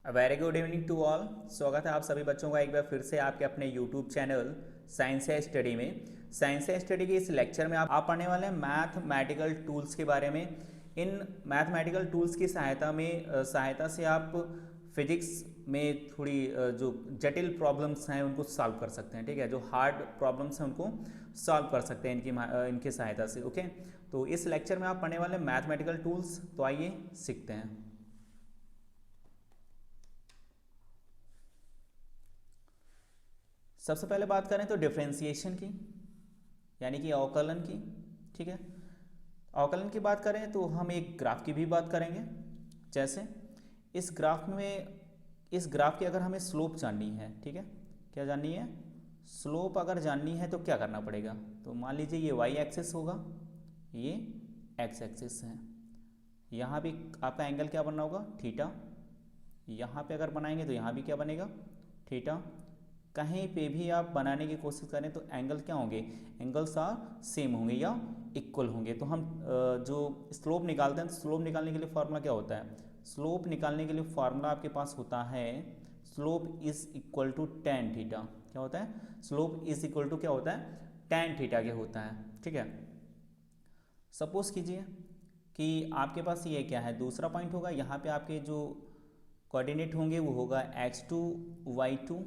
Very good evening to all. स्वागत है आप सभी बच्चों का एक बार फिर से आपके अपने यूट्यूब चैनल साइंस है स्टडी में। साइंस है स्टडी के इस लेक्चर में आप पढ़ने वाले हैं मैथमेटिकल टूल्स के बारे में। इन मैथमेटिकल टूल्स की सहायता से आप फिजिक्स में थोड़ी जो जटिल प्रॉब्लम्स हैं उनको सॉल्व कर सकते हैं। ठीक है, जो हार्ड प्रॉब्लम्स हैं उनको सॉल्व कर सकते हैं इनकी सहायता से। ओके, तो इस लेक्चर में आप पढ़ने वाले मैथमेटिकल टूल्स, तो आइए सीखते हैं। सबसे पहले बात करें तो डिफरेंशिएशन की, यानी कि अवकलन की। ठीक है, अवकलन की बात करें तो हम एक ग्राफ की भी बात करेंगे। जैसे इस ग्राफ की अगर हमें स्लोप जाननी है, ठीक है, क्या जाननी है, स्लोप अगर जाननी है तो क्या करना पड़ेगा। तो मान लीजिए ये वाई एक्सिस होगा, ये एक्स एक्सिस है, यहाँ भी आपका एंगल क्या बनना होगा, थीटा। यहाँ पे अगर बनाएंगे तो यहाँ भी क्या बनेगा, थीटा। कहीं पे भी आप बनाने की कोशिश करें तो एंगल क्या होंगे, एंगल्स आर सेम होंगे या इक्वल होंगे। तो हम जो स्लोप निकालते हैं तो स्लोप निकालने के लिए फार्मूला क्या होता है, स्लोप निकालने के लिए फार्मूला आपके पास होता है slope is equal to tan theta. क्या होता है, स्लोप इज इक्वल टू क्या होता है, टेन थीटा के होता है। ठीक है, सपोज कीजिए कि आपके पास ये क्या है, दूसरा पॉइंट होगा, यहाँ पे आपके जो कोऑर्डिनेट होंगे वो होगा x2 y2,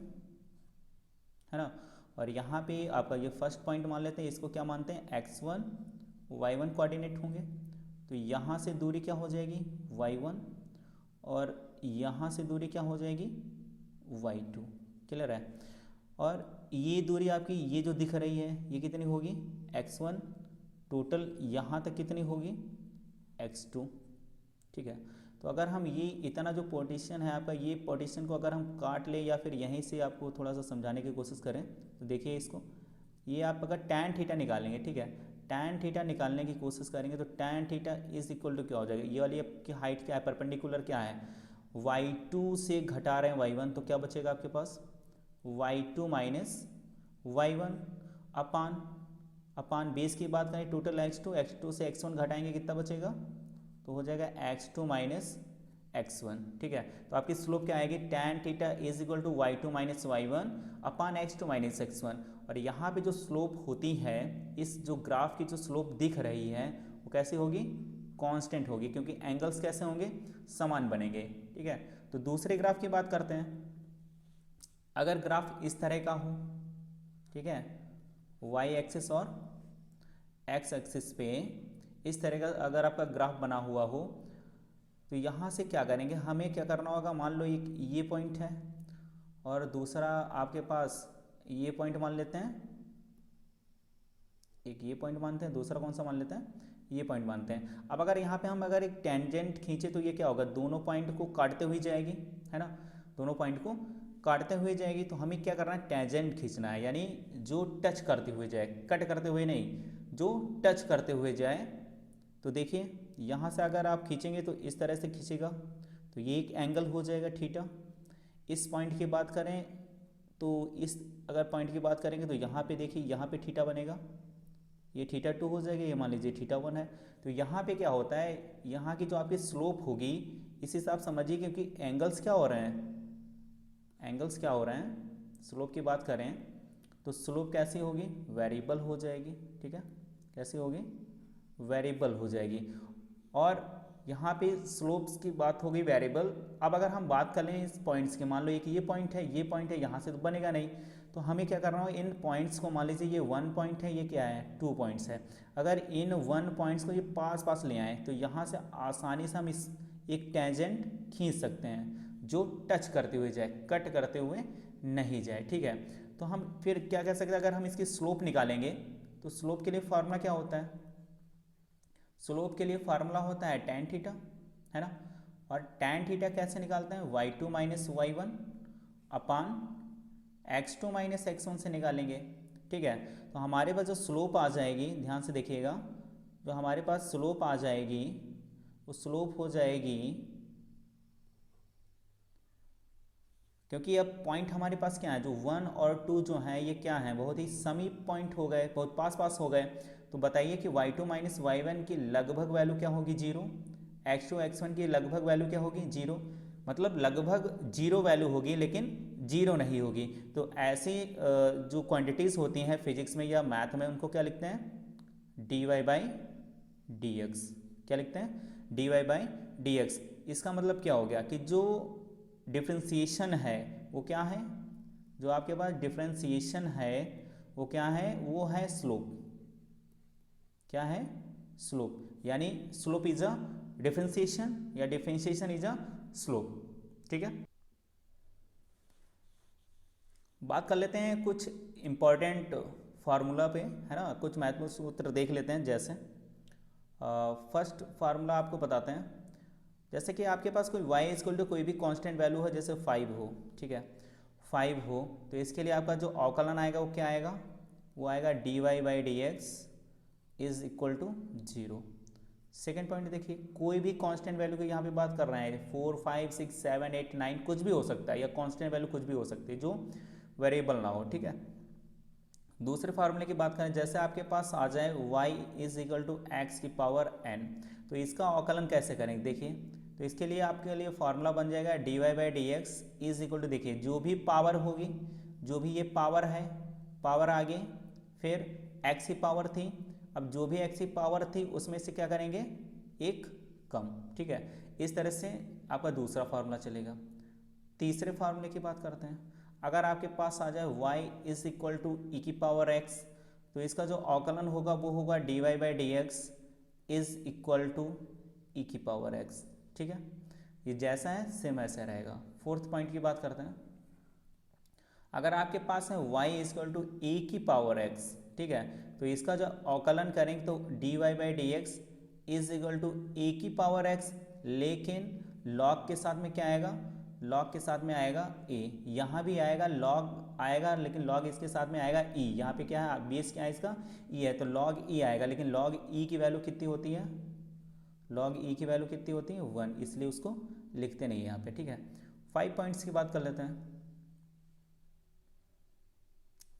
है ना। और यहाँ पे आपका ये फर्स्ट पॉइंट मान लेते हैं, इसको क्या मानते हैं, x1 y1 कोऑर्डिनेट होंगे। तो यहाँ से दूरी क्या हो जाएगी, y1, और यहाँ से दूरी क्या हो जाएगी, y2। क्लियर है। और ये दूरी आपकी ये जो दिख रही है ये कितनी होगी, x1, टोटल यहाँ तक कितनी होगी, x2। ठीक है, तो अगर हम ये इतना जो पोर्टिशन है आपका, ये पोर्टिशन को अगर हम काट लें या फिर यहीं से आपको थोड़ा सा समझाने की कोशिश करें तो देखिए इसको, ये आप अगर टैन थीटा निकालेंगे, ठीक है, टैन थीटा निकालने की कोशिश करेंगे तो tan theta is equal to क्या हो जाएगा, ये वाली आपकी हाइट क्या है, परपेंडिकुलर क्या है, y2 से घटा रहे हैं y1, तो क्या बचेगा आपके पास, y2 माइनस y1 अपान अपान बेस की बात करें टोटल x2 से x1 घटाएंगे कितना बचेगा, तो हो जाएगा x2 माइनस x1। ठीक है, तो आपकी स्लोप क्या आएगी, tan theta is equal to y2 minus y1 upon x2 minus x1। और यहाँ पे जो स्लोप होती है, इस जो ग्राफ की जो स्लोप दिख रही है वो कैसी होगी, कांस्टेंट होगी, क्योंकि एंगल्स कैसे होंगे, समान बनेंगे। ठीक है, तो दूसरे ग्राफ की बात करते हैं। अगर ग्राफ इस तरह का हो, ठीक है, y एक्सिस और x एक्सिस पे इस तरह का अगर आपका ग्राफ बना हुआ हो, तो यहाँ से क्या करेंगे, हमें क्या करना होगा, मान लो एक ये पॉइंट है और दूसरा आपके पास ये पॉइंट मान लेते हैं, एक ये पॉइंट मानते हैं, दूसरा कौन सा मान लेते हैं, ये पॉइंट मानते हैं। अब अगर यहाँ पे हम अगर एक टेंजेंट खींचे तो ये क्या होगा, दोनों पॉइंट को काटते हुए जाएगी, है ना, दोनों पॉइंट को काटते हुए जाएगी। तो हमें क्या करना है, टेंजेंट खींचना है, यानी जो टच करते हुए जाए, कट करते हुए नहीं, जो टच करते हुए जाए। तो देखिए यहाँ से अगर आप खींचेंगे तो इस तरह से खींचेगा, तो ये एक एंगल हो जाएगा थीटा। इस पॉइंट की बात करें तो इस अगर पॉइंट की बात करेंगे तो यहाँ पे देखिए, यहाँ पे थीटा बनेगा, ये थीटा 2 हो जाएगा, ये मान लीजिए थीटा 1 है। तो यहाँ पे क्या होता है, यहाँ की जो आपकी स्लोप होगी इस हिसाब समझिए, क्योंकि एंगल्स क्या हो रहे हैं, एंगल्स क्या हो रहे हैं, स्लोप की बात करें तो स्लोप कैसी होगी, वेरिएबल हो जाएगी। ठीक है, कैसी होगी, वेरिएबल हो जाएगी। और यहाँ पे स्लोप्स की बात होगी वेरिएबल। अब अगर हम बात कर लें इस पॉइंट्स की, मान लो एक ये पॉइंट है, ये पॉइंट है, यहाँ से तो बनेगा नहीं, तो हमें क्या करना हो, इन पॉइंट्स को, मान लीजिए ये 1 पॉइंट है, ये क्या है, 2 पॉइंट्स है, अगर इन 1 पॉइंट्स को ये पास पास ले आए तो यहाँ से आसानी से हम इस एक टेंजेंट खींच सकते हैं जो टच करते हुए जाए, कट करते हुए नहीं जाए। ठीक है, तो हम फिर क्या कह सकते हैं, अगर हम इसकी स्लोप निकालेंगे तो स्लोप के लिए फार्मूला क्या होता है, स्लोप के लिए फार्मूला होता है tan थीटा, है ना। और tan थीटा कैसे निकालते हैं, y2 minus y1 upon x2 minus x1 से निकालेंगे। ठीक है, तो हमारे पास जो स्लोप आ जाएगी, ध्यान से देखिएगा, जो हमारे पास स्लोप आ जाएगी वो स्लोप हो जाएगी, क्योंकि अब पॉइंट हमारे पास क्या है, जो 1 और 2 जो है ये क्या है, बहुत ही समीप पॉइंट हो गए, बहुत पास पास हो गए। तो बताइए कि y2 माइनस y1 की लगभग वैल्यू क्या होगी, 0, x2 x1 की लगभग वैल्यू क्या होगी, 0। मतलब लगभग जीरो वैल्यू होगी लेकिन जीरो नहीं होगी। तो ऐसी जो क्वांटिटीज़ होती हैं फिजिक्स में या मैथ में उनको क्या लिखते हैं, d y by d x. क्या लिखते हैं, d y by d x. इसका मतलब क्या हो गया कि जो डिफ्रेंसिएशन है वो क्या है, जो आपके पास डिफ्रेंसिएशन है वो क्या है, वो है स्लोप। क्या है, स्लोप। यानी स्लोप इज अ डिफ्रेंसिएशन या डिफ्रेंसिएशन इज अ स्लोप। ठीक है, बात कर लेते हैं कुछ इंपॉर्टेंट फार्मूला पे, है ना, कुछ महत्वपूर्ण सूत्र देख लेते हैं। जैसे फर्स्ट फार्मूला आपको बताते हैं। जैसे कि आपके पास कोई y इक्वल टू कोई भी कांस्टेंट वैल्यू है, जैसे 5 हो, ठीक है, 5 हो, तो इसके लिए आपका जो अवकलन आएगा वो क्या आएगा, वो आएगा d y by d x is equal to 0। Second point देखिए, कोई भी कांस्टेंट वैल्यू की यहाँ पे बात कर रहे हैं, 4 5 6 7 8 9 कुछ भी हो सकता है, या कांस्टेंट वैल्यू कुछ भी हो सकती है जो वेरिएबल ना हो। ठीक है, दूसरे फार्मूले की बात करें, जैसे आपके पास आ जाए y is equal to x की पावर n, तो इसका अवकलन कैसे करेंगे देखिए। तो इसके लिए आपके लिए फार्मूला बन जाएगा d y by d x is equal to, देखिए जो भी पावर होगी, जो भी ये पावर है, पावर आगे, फिर x की पावर थी, अब जो भी x की पावर थी उसमें से क्या करेंगे, एक कम। ठीक है, इस तरह से आपका दूसरा फार्मूला चलेगा। तीसरे फार्मूले की बात करते हैं, अगर आपके पास आ जाए y is equal to e की पावर x, तो इसका जो अवकलन होगा वो होगा d y by d x is equal to e की पावर x। ठीक है, ये जैसा है सेम ऐसा रहेगा। फोर्थ पॉइंट की बात करते हैं, अगर आपके पास है y is equal to a की पावर x, ठीक है, तो इसका जो अवकलन करेंगे तो d y by d x is equal to a की पावर x, लेकिन log के साथ में क्या आएगा, लॉग के साथ में आएगा a, यहाँ भी आएगा लॉग आएगा, लेकिन लॉग इसके साथ में आएगा e। यहाँ पे क्या है, बेस क्या है इसका, e है, तो लॉग e आएगा, लेकिन लॉग e की वैल्यू कितनी होती है, लॉग e की वैल्यू कितनी होती है 1, इसलिए उसको लिखते नहीं है यहाँ पे। ठीक है, 5 पॉइंट्स की बात कर लेते हैं।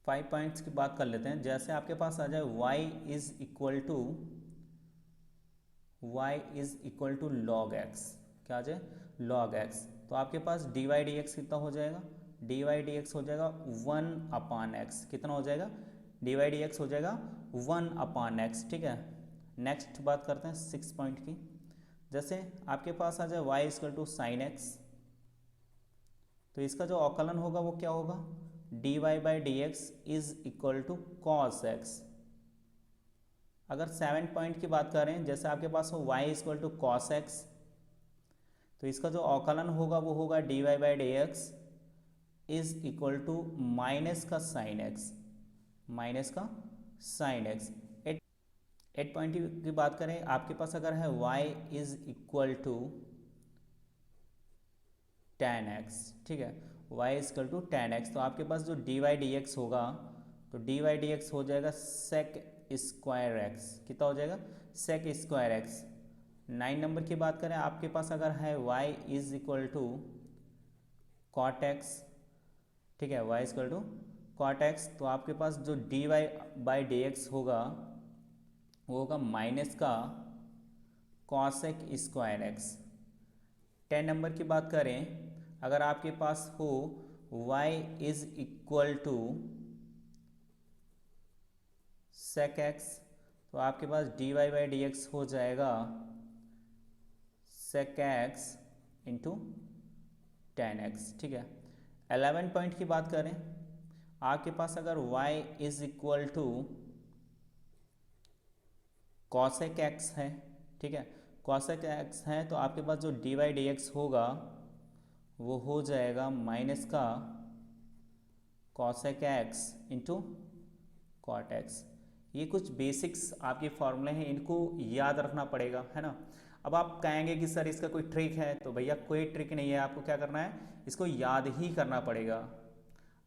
5 पॉइंट्स की बात कर लेते हैं, जैसे आपके पास आ जाए y is equal to log x, क्या आ जाए लॉग x, तो आपके पास डी वाई डी एक्स कितना हो जाएगा, डी वाई डी एक्स हो जाएगा 1/x, कितना हो जाएगा, डी वाई डी एक्स हो जाएगा 1/x। ठीक है, नेक्स्ट बात करते हैं 6 पॉइंट की। जैसे आपके पास आ जाए y equal to sine x, तो इसका जो अवकलन होगा वो क्या होगा, d y by d x is equal to cos x. अगर 7 पॉइंट की बात करें, जैसे आपके पास हो y equal to cos x, तो इसका जो अवकलन होगा वो होगा d y by d x is equal to minus का साइन एक्स, माइनस का साइन एक्स। 8 पॉइंट की बात करें, आपके पास अगर है y is equal to tan x, ठीक है, y is equal to tan x, तो आपके पास जो डी वाई डी एक्स होगा, तो डी वाई डी एक्स हो जाएगा सेक स्क्वायर एक्स, कितना हो जाएगा, सेक स्क्वायर एक्स। 9 नंबर की बात करें, आपके पास अगर है y is equal to cot x, ठीक है, y is equal to cot x, तो आपके पास जो d y by d x होगा वो होगा माइनस का कॉसेक स्क्वायर एक्स। 10 नंबर की बात करें, अगर आपके पास हो y is equal to sec x, तो आपके पास d y by d x हो जाएगा sec x into tan x. ठीक है, 11 पॉइंट की बात करें, आपके पास अगर y is equal to cosec x है, ठीक है, कॉसेक एक्स है, तो आपके पास जो डी वाई डी एक्स होगा वो हो जाएगा माइनस का cosec x into cot x. ये कुछ बेसिक्स आपके फॉर्मूले हैं, इनको याद रखना पड़ेगा, है ना। अब आप कहेंगे कि सर इसका कोई ट्रिक है, तो भैया कोई ट्रिक नहीं है, आपको क्या करना है, इसको याद ही करना पड़ेगा।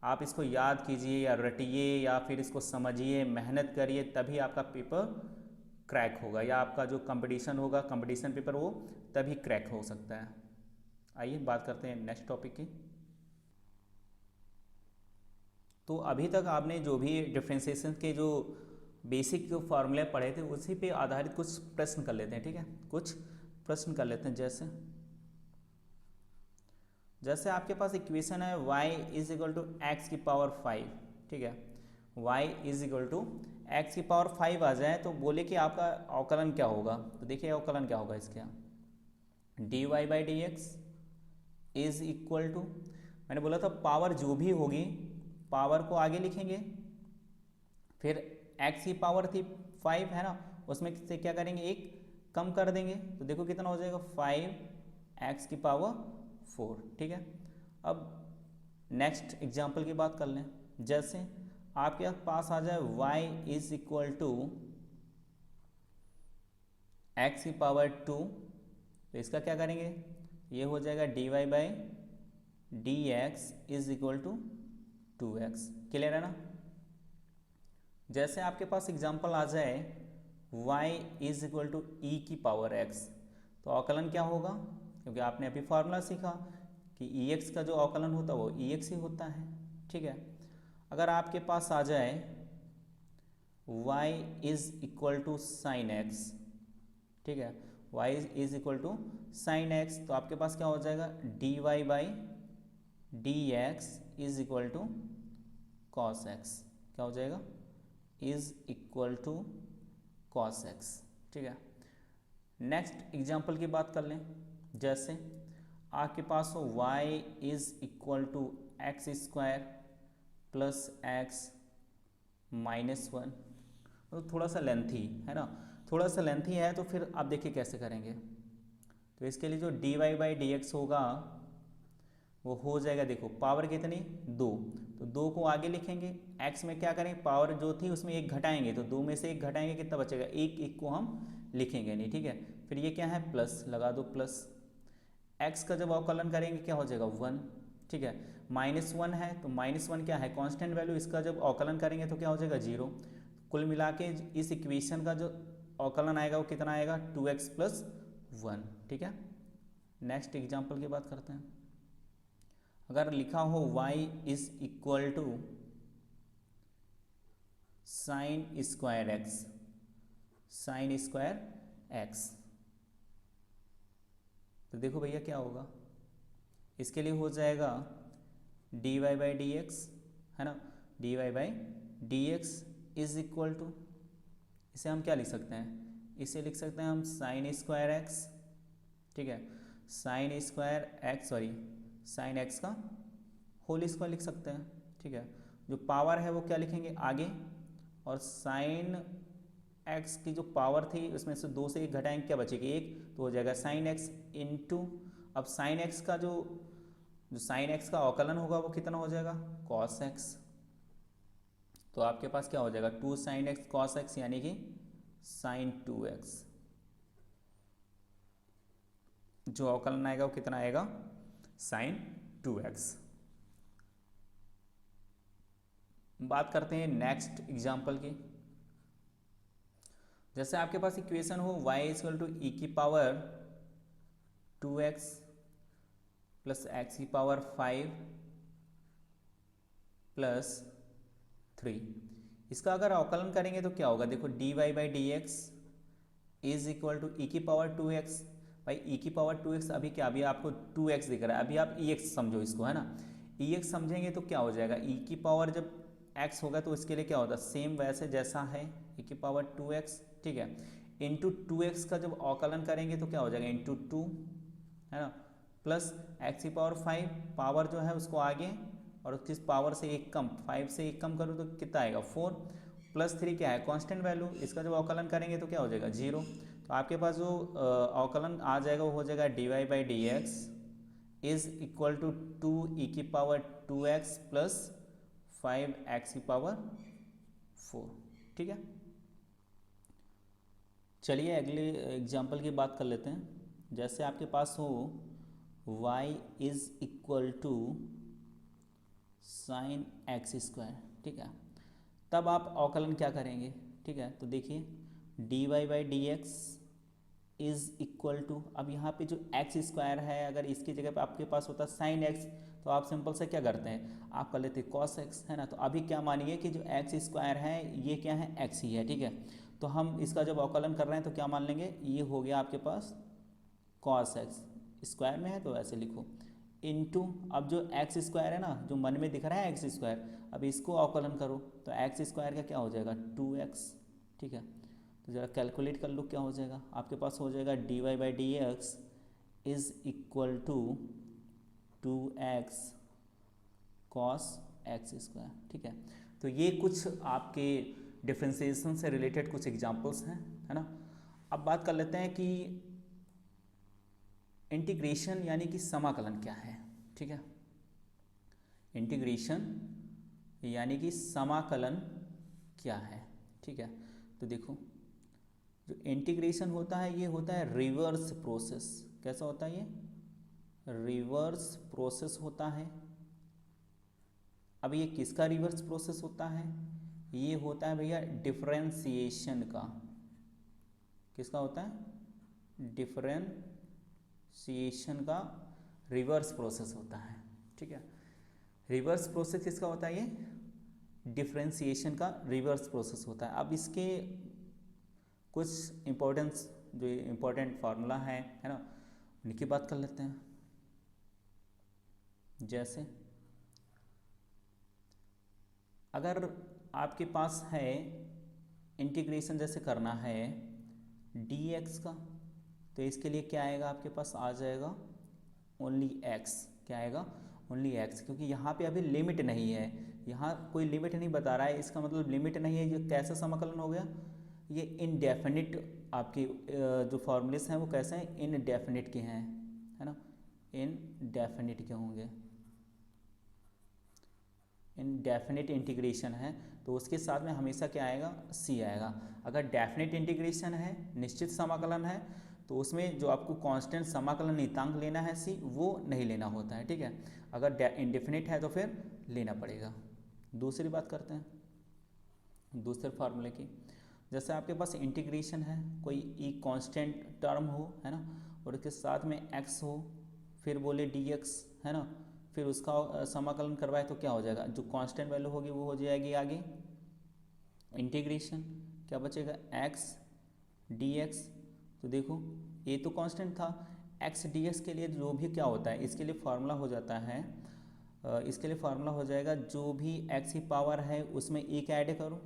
आप इसको याद कीजिए या रटिए या फिर इसको समझिए, मेहनत करिए, तभी आपका पेपर क्रैक होगा, या आपका जो कंपटीशन होगा, कंपटीशन पेपर, वो तभी क्रैक हो सकता है। आइए बात करते हैं नेक्स्ट टॉपिक की। तो अभी तक आपने जो भी डिफ्रेंशिएशन के जो बेसिक जो फार्मूले पढ़े थे उसी पे आधारित कुछ प्रश्न कर लेते हैं। ठीक है, कुछ प्रश्न कर लेते हैं। जैसे जैसे आपके पास इक्वेशन है y is equal to x की पावर 5, ठीक है, y is equal to x की पावर 5 आ जाए तो बोले कि आपका अवकलन क्या होगा। तो देखिए अवकलन क्या होगा इसके, dy by d x is equal to, मैंने बोला था पावर जो भी होगी पावर को आगे लिखेंगे, फिर x की पावर थी 5 है ना, उसमें से क्या करेंगे एक कम कर देंगे, तो देखो कितना हो जाएगा 5x की पावर 4, ठीक है। अब नेक्स्ट एग्जाम्पल की बात कर लें, जैसे आपके पास आ जाए y is equal to x की पावर 2, तो इसका क्या करेंगे, ये हो जाएगा dy by d x is equal to 2x, clear है ना। जैसे आपके पास एग्जाम्पल आ जाए y is equal to e की पावर x, तो अवकलन क्या होगा, क्योंकि आपने अभी फार्मूला सीखा कि ex का जो अवकलन होता है वो ex ही होता है, ठीक है। अगर आपके पास आ जाए y is equal to sine x, ठीक है, y is equal to sine x, तो आपके पास क्या हो जाएगा dy by d x is equal to cos x, क्या हो जाएगा is equal to cos x, ठीक है। नेक्स्ट एग्जाम्पल की बात कर लें, जैसे आपके पास हो y is equal to x square plus x minus 1, तो थोड़ा सा लेंथी है ना, थोड़ा सा लेंथी है, तो फिर आप देखिए कैसे करेंगे। तो इसके लिए जो d y by d x होगा वो हो जाएगा, देखो पावर कितनी 2, तो 2 को आगे लिखेंगे, x में क्या करेंगे पावर जो थी उसमें एक घटाएंगे, तो 2 में से एक घटाएंगे कितना बचेगा, एक को हम लिखेंगे नहीं, ठीक है। फिर ये क्या है प्लस लगा दो, प्लस x का जब अवकलन करेंगे क्या हो जाएगा 1, ठीक है। -1 है तो -1 क्या है कांस्टेंट वैल्यू, इसका जब अवकलन करेंगे तो क्या हो जाएगा 0। कुल मिला के इस इक्वेशन का जो अवकलन आएगा वो कितना आएगा 2x प्लस 1, ठीक है। नेक्स्ट एग्जाम्पल की बात करते हैं, अगर लिखा हो y is equal to sine square x, sine square x, तो देखो भैया क्या होगा, इसके लिए हो जाएगा dy बाई डी एक्स है ना, dy by d x is equal to, इसे हम क्या लिख सकते हैं, इसे लिख सकते हैं हम साइन स्क्वायर एक्स, ठीक है, sign square x sorry sine x का होल स्क्वायर लिख सकते हैं, ठीक है। जो पावर है वो क्या लिखेंगे आगे, और साइन एक्स की जो पावर थी उसमें से 2 से 1 घटाएंगे क्या बचेगी 1, तो हो जाएगा साइन एक्स इंटू, अब साइन एक्स का जो साइन एक्स का अवकलन होगा वो कितना हो जाएगा कॉस एक्स, तो आपके पास क्या हो जाएगा 2 साइन एक्स कॉस एक्स यानी कि साइन 2x, जो अवकलन आएगा वो कितना आएगा साइन 2x। बात करते हैं नेक्स्ट एग्जाम्पल की, जैसे आपके पास इक्वेशन हो y इक्वल टू ई की पावर 2x प्लस एक्स की पावर 5 प्लस 3, इसका अगर अवकलन करेंगे तो क्या होगा, देखो dy by d x is equal to e की पावर 2x, भाई ई की पावर 2x अभी क्या, अभी आपको 2x दिख रहा है, अभी आप ex समझो इसको है ना, ex समझेंगे तो क्या हो जाएगा ई की पावर जब x होगा तो इसके लिए क्या होता है सेम वैसे जैसा है ई की पावर 2x, ठीक है, इंटू 2x का जब अवकलन करेंगे तो क्या हो जाएगा इंटू 2 है ना, प्लस एक्स की पावर 5, पावर जो है उसको आगे और किस पावर से एक कम, 5 से एक कम करो तो कितना आएगा 4, प्लस 3 क्या है कांस्टेंट वैल्यू, इसका जब अवकलन करेंगे तो क्या हो जाएगा 0, तो आपके पास जो अवकलन आ जाएगा वो हो जाएगा dy by d x is equal to 2 e की पावर 2x प्लस 5x की पावर 4, ठीक है। चलिए अगले एग्जाम्पल की बात कर लेते हैं, जैसे आपके पास हो y is equal to sine x square, ठीक है, तब आप अवकलन क्या करेंगे, ठीक है, तो देखिए dy by d x is equal to, अब यहाँ पे जो एक्स स्क्वायर है अगर इसकी जगह पे आपके पास होता साइन एक्स तो आप सिंपल से क्या करते हैं आप कर लेते कॉस एक्स है ना, तो अभी क्या मानिए कि जो एक्स स्क्वायर है ये क्या है एक्स ही है, ठीक है, तो हम इसका जब अवकलन कर रहे हैं तो क्या मान लेंगे ये हो गया आपके पास कॉस एक्स, स्क्वायर में है तो ऐसे लिखो इनटू, अब जो एक्स स्क्वायर है ना, जो मन में दिख रहा है एक्स स्क्वायर, अब इसको अवकलन करो तो एक्स स्क्वायर का क्या हो जाएगा 2x। ठीक है, तो ज़रा कैलकुलेट कर लो क्या हो जाएगा। आपके पास हो जाएगा dy/dx is equal to 2x cos x square. ठीक है, तो ये कुछ आपके डिफ्रेंसिएशन से रिलेटेड कुछ एग्जांपल्स हैं, है ना। अब बात कर लेते हैं कि इंटीग्रेशन यानी कि समाकलन क्या है। ठीक है, इंटीग्रेशन यानी कि समाकलन क्या है। ठीक है, तो देखो जो इंटीग्रेशन होता है ये होता है रिवर्स प्रोसेस। कैसा होता है ये, रिवर्स प्रोसेस होता है। अब ये किसका रिवर्स प्रोसेस होता है, ये होता है भैया डिफरेंशिएशन का। किसका होता है, डिफरेंशिएशन का रिवर्स प्रोसेस होता है। ठीक है, रिवर्स प्रोसेस किसका होता है, ये डिफरेंशिएशन का रिवर्स प्रोसेस होता है। अब इसके कुछ इम्पोर्टेंस, जो इम्पोर्टेंट फार्मूला है ना, उनकी बात कर लेते हैं। जैसे अगर आपके पास है इंटीग्रेशन जैसे करना है dx का, तो इसके लिए क्या आएगा, आपके पास आ जाएगा ओनली x। क्या आएगा, ओनली x, क्योंकि यहाँ पे अभी लिमिट नहीं है, यहाँ कोई लिमिट नहीं बता रहा है, इसका मतलब लिमिट नहीं है। ये कैसा समाकलन हो गया, ये इनडेफिनिट, आपके जो फॉर्मूलेस हैं वो कैसे हैं, इनडेफिनिट के हैं, है ना, इनडेफिनिट के होंगे। इनडेफिनिट इंटीग्रेशन है तो उसके साथ में हमेशा क्या आएगा, c आएगा। अगर डेफिनिट इंटीग्रेशन है, निश्चित समाकलन है, तो उसमें जो आपको कांस्टेंट समाकलन नियतांक लेना है c, वो नहीं लेना होता है। ठीक है, अगर इंडेफिनिट है तो फिर लेना पड़ेगा। दूसरी बात करते हैं दूसरे फार्मूले की। जैसे आपके पास इंटीग्रेशन है, कोई एक कांस्टेंट टर्म हो, है ना, और उसके साथ में x हो, फिर बोले dx, है ना, फिर उसका समाकलन करवाए तो क्या हो जाएगा, जो कांस्टेंट वैल्यू होगी वो हो जाएगी आगे इंटीग्रेशन, क्या बचेगा x dx। तो देखो ये तो कांस्टेंट था, x dx के लिए जो भी क्या होता है, इसके लिए फार्मूला हो जाता है, इसके लिए फार्मूला हो जाएगा जो भी x की पावर है उसमें एक ऐड करो।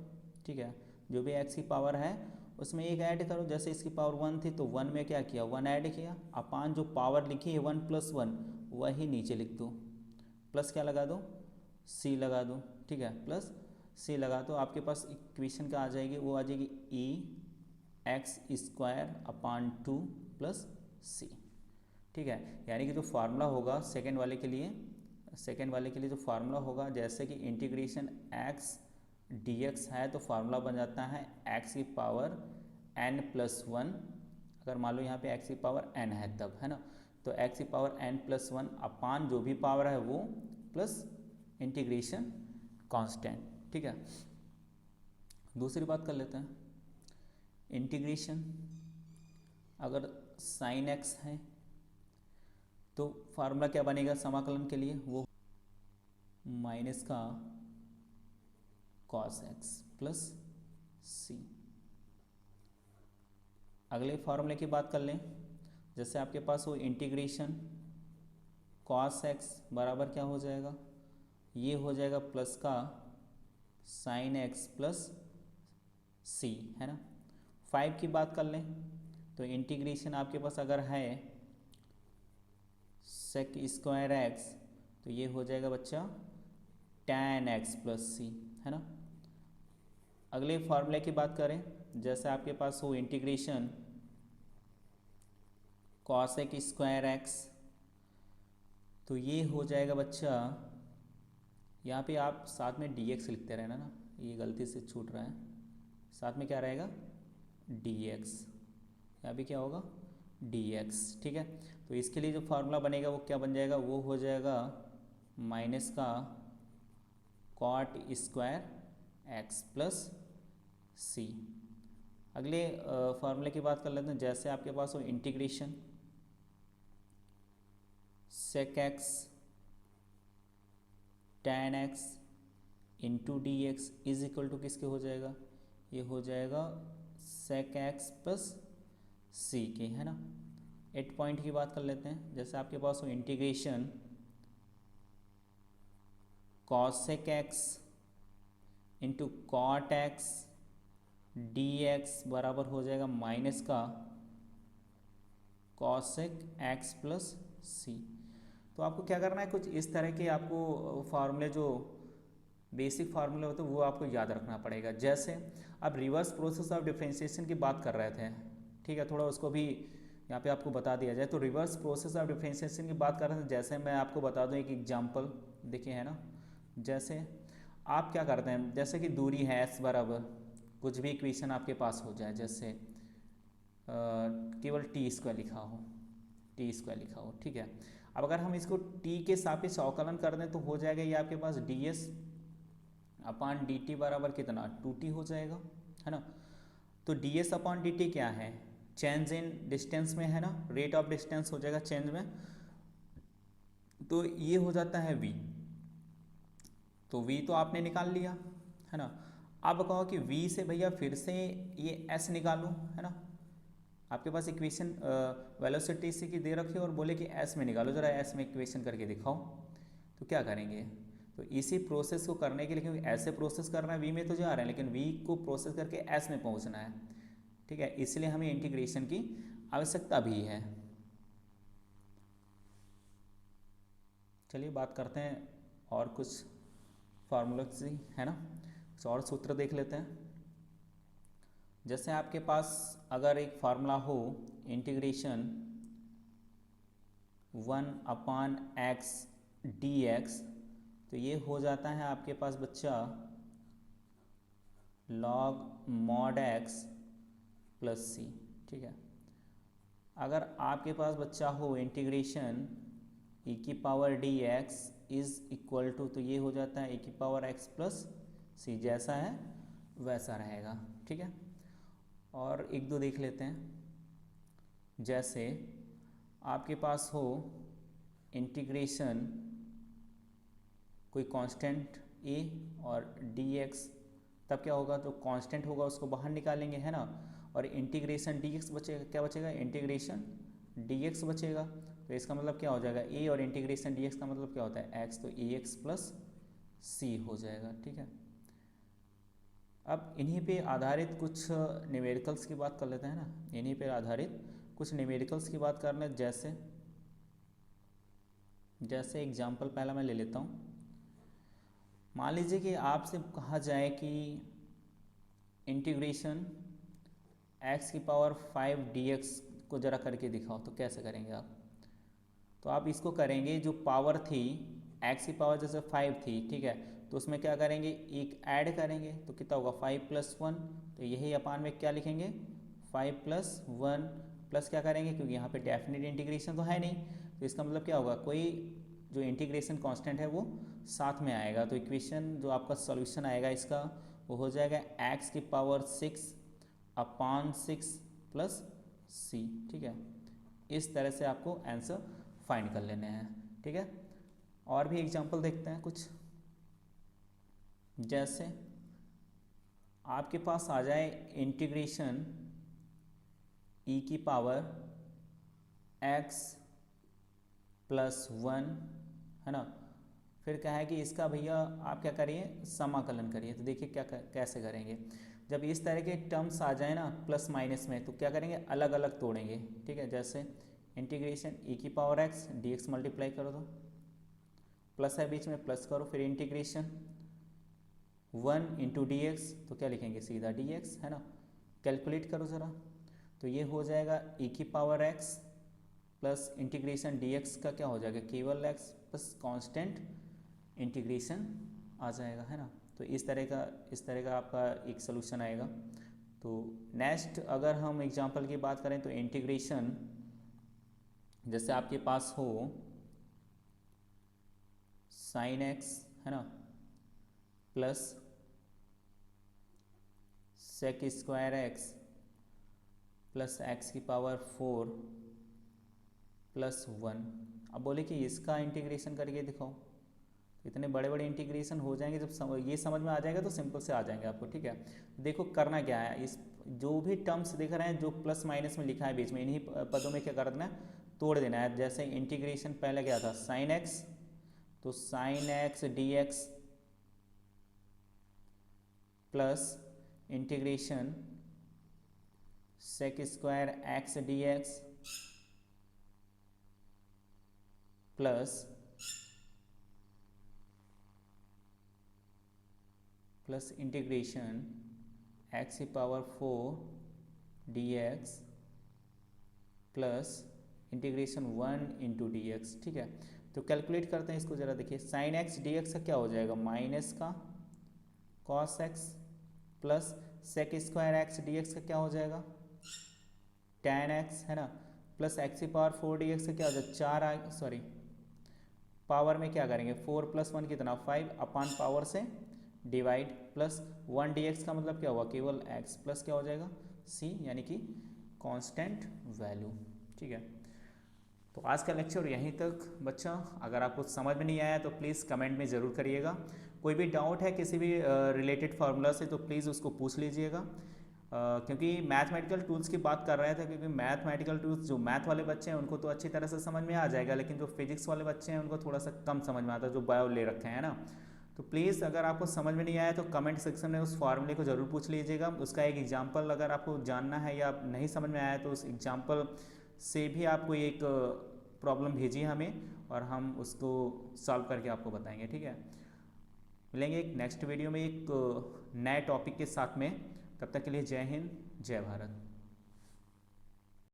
ठीक है, जो भी x की पावर है उसमें एक ऐड करो। जैसे इसकी पावर 1 थी तो 1 में क्या किया, 1 ऐड किया, अपान जो पावर लिखी है 1 + 1 वही नीचे लिख दो, प्लस क्या लगा दो, c लगा दो। ठीक है, प्लस c लगा दो, आपके पास इक्वेशन क्या आ जाएगी, वो आ जाएगी e(x²/2 + c। ठीक है, यानी कि जो फार्मूला होगा सेकेंड वाले के लिए, जो फार्मूला होगा, जैसे कि इंटीग्रेशन x dx है तो फार्मूला बन जाता है x की पावर n+1। अगर मान लो यहाँ पे x की पावर n है तब, है ना, तो x की पावर n+1 अपान जो भी पावर है वो प्लस इंटीग्रेशन कांस्टेंट। ठीक है, दूसरी बात कर लेते हैं। इंटीग्रेशन अगर sin x है तो फार्मूला क्या बनेगा समाकलन के लिए, वो माइनस का cos x + c। अगले फार्मूले की बात कर लें। जैसे आपके पास वो इंटीग्रेशन cos x बराबर क्या हो जाएगा, ये हो जाएगा प्लस का sin x + c, है ना। 5 की बात कर लें तो इंटीग्रेशन आपके पास अगर है sec² x तो ये हो जाएगा बच्चा tan x + c, है ना। अगले फार्मूले की बात करें, जैसे आपके पास हो इंटीग्रेशन cos² x तो ये हो जाएगा बच्चा, यहाँ पे आप साथ में dx लिखते रहना ना, ये गलती से छूट रहा है, साथ में क्या रहेगा dx, यहाँ पे क्या होगा dx। ठीक है, तो इसके लिए जो फार्मूला बनेगा वो क्या बन जाएगा, वो हो जाएगा माइनस का cot² x + c। अगले फार्मूले की बात कर लेते हैं। जैसे आपके पास हो integration sec x tan x into dx is equal to किसके हो जाएगा, ये हो जाएगा sec x + c के, है ना। 8 पॉइंट की बात कर लेते हैं। जैसे आपके पास हो integration cosec x into cot x d x बराबर हो जाएगा माइनस का कॉसेक एक्स प्लस सी। तो आपको क्या करना है, कुछ इस तरह के आपको फार्मूले, जो बेसिक फार्मूले होते हैं वो आपको याद रखना पड़ेगा। जैसे अब रिवर्स प्रोसेस ऑफ डिफरेंशिएशन की बात कर रहे थे, ठीक है, थोड़ा उसको भी यहाँ पे आपको बता दिया जाए। तो रिवर्स प्रोसेस ऑफ डिफरेंशिएशन की बात कर रहे थे, जैसे मैं आपको बता दूँ एक एग्जांपल, देखिए है ना, जैसे आप क्या करते हैं, जैसे कि दूरी है s बराबर कुछ भी इक्वेशन आपके पास हो जाए, जैसे केवल टी स्क्वायर लिखा हो, ठीक है। अब अगर हम इसको t के सापेक्ष अवकलन कर दें तो हो जाएगा ये आपके पास ds अपॉन डी टी बराबर कितना 2t हो जाएगा, है ना। तो ds अपॉन डी टी क्या है, चेंज इन डिस्टेंस में, है ना, रेट ऑफ डिस्टेंस हो जाएगा चेंज में, तो ये हो जाता है v। तो v तो आपने निकाल लिया, है ना। अब कहो कि v से भैया फिर से ये s निकालो, है ना। आपके पास इक्वेशन वेलोसिटी सी की दे रखी है और बोले कि s में निकालो, जरा s में इक्वेशन करके दिखाओ, तो क्या करेंगे। तो इसी प्रोसेस को करने के लिए, क्योंकि ऐसे प्रोसेस करना है v में तो जा रहे हैं, लेकिन v को प्रोसेस करके s में पहुंचना है, ठीक है, इसलिए हमें इंटीग्रेशन की आवश्यकता भी है। चलिए बात करते हैं और कुछ फार्मूला से, है ना, कुछ और सूत्र देख लेते हैं। जैसे आपके पास अगर एक फार्मूला हो इंटीग्रेशन 1/x dx, तो ये हो जाता है आपके पास बच्चा log mod x plus c, ठीक है। अगर आपके पास बच्चा हो इंटीग्रेशन e की power dx is equal to, तो ये हो जाता है e की पावर x प्लस सी, जैसा है वैसा रहेगा, ठीक है। और एक दो देख लेते हैं, जैसे आपके पास हो इंटीग्रेशन कोई कांस्टेंट a और dx, तब क्या होगा, तो कांस्टेंट होगा उसको बाहर निकालेंगे, है ना, और इंटीग्रेशन dx बचेगा, क्या बचेगा, इंटीग्रेशन dx बचेगा। तो इसका मतलब क्या हो जाएगा, a और इंटीग्रेशन dx का मतलब क्या होता है x, तो ax प्लस c हो जाएगा, ठीक है। अब इन्हीं पे आधारित कुछ न्यूमेरिकल्स की बात कर लेते हैं ना, इन्हीं पे आधारित कुछ न्यूमेरिकल्स की बात कर लें। जैसे एग्जांपल पहला मैं ले लेता हूँ। मान लीजिए कि आपसे कहा जाए कि इंटीग्रेशन x की पावर 5 dx को ज़रा करके दिखाओ, तो कैसे करेंगे आप। तो आप इसको करेंगे, जो पावर थी x की पावर जैसे 5 थी, ठीक है, तो उसमें क्या करेंगे, एक ऐड करेंगे, तो कितना होगा 5 + 1, तो यही अपान में क्या लिखेंगे 5 + 1 प्लस क्या करेंगे, क्योंकि यहाँ पे डेफिनेट इंटीग्रेशन तो है नहीं, तो इसका मतलब क्या होगा, कोई जो इंटीग्रेशन कांस्टेंट है वो साथ में आएगा। तो इक्वेशन जो आपका सॉल्यूशन आएगा इसका वो हो जाएगा x की पावर 6/6 प्लस c, ठीक है। इस तरह से आपको आंसर फाइंड कर लेने हैं, ठीक है। और भी एग्जांपल देखते हैं कुछ, जैसे आपके पास आ जाए इंटीग्रेशन e की पावर x प्लस 1, है ना, फिर क्या है कि इसका भैया आप क्या करिए समाकलन करिए। तो देखिए कैसे करेंगे, जब इस तरह के टर्म्स आ जाए ना प्लस माइनस में, तो क्या करेंगे अलग अलग तोड़ेंगे, ठीक है। जैसे इंटीग्रेशन e की पावर x dx मल्टीप्लाई करो, तो प्लस है बीच में प्लस करो, फिर इंटीग्रेशन 1 × dx, तो क्या लिखेंगे सीधा dx, है ना, कैलकुलेट करो ज़रा, तो ये हो जाएगा e की power x plus integration dx का क्या हो जाएगा केवल x प्लस कांस्टेंट इंटीग्रेशन आ जाएगा, है ना। तो इस तरह का आपका एक सोल्यूशन आएगा। तो नेक्स्ट अगर हम एग्जांपल की बात करें, तो इंटीग्रेशन जैसे आपके पास हो sin x, है ना, plus sec square x plus x की पावर 4 प्लस 1। अब बोले कि इसका इंटीग्रेशन करके दिखाओ, इतने बड़े बड़े इंटीग्रेशन हो जाएंगे, जब ये समझ में आ जाएगा तो सिंपल से आ जाएंगे आपको, ठीक है। देखो करना क्या है, इस जो भी टर्म्स दिख रहे हैं जो प्लस माइनस में लिखा है बीच में, इन्हीं पदों में क्या कर देना है तोड़ देना है। जैसे इंटीग्रेशन पहले क्या था sin x, तो sin x dx plus integration sec square x d x plus integration x की power 4 d x plus integration 1 into d x. ठीक है, तो कैलकुलेट करते हैं इसको ज़रा। देखिए साइन एक्स डी एक्स का क्या हो जाएगा, माइनस का cos x plus sec square x d x का क्या हो जाएगा, tan एक्स, है ना, प्लस एक्स की पावर 4 डी एक्स का क्या हो जाएगा, पावर में क्या करेंगे 4 + 1 कितना 5 अपान पावर से डिवाइड प्लस 1 डी एक्स का मतलब क्या हुआ, केवल x प्लस क्या हो जाएगा c, यानी कि कांस्टेंट वैल्यू। ठीक है, तो आज का लेक्चर यहीं तक बच्चा। अगर आपको समझ में नहीं आया तो प्लीज़ कमेंट में ज़रूर करिएगा। कोई भी डाउट है किसी भी रिलेटेड फार्मूला से तो प्लीज़ उसको पूछ लीजिएगा। क्योंकि मैथमेटिकल टूल्स की बात कर रहे थे, क्योंकि मैथमेटिकल टूल्स जो मैथ वाले बच्चे हैं उनको तो अच्छी तरह से समझ में आ जाएगा, लेकिन जो फिजिक्स वाले बच्चे हैं उनको थोड़ा सा कम समझ में आता है, जो बायो ले रखे हैं ना। तो प्लीज़ अगर आपको समझ में नहीं आया तो कमेंट सेक्शन में उस फार्मूले को ज़रूर पूछ लीजिएगा। उसका एक एग्जाम्पल अगर आपको जानना है या नहीं समझ में आया तो उस एग्जाम्पल से भी आपको एक प्रॉब्लम भेजिए हमें और हम उसको सॉल्व करके आपको बताएंगे। ठीक है, मिलेंगे एक नेक्स्ट वीडियो में एक नए टॉपिक के साथ में। तब तक के लिए जय हिंद, जय भारत।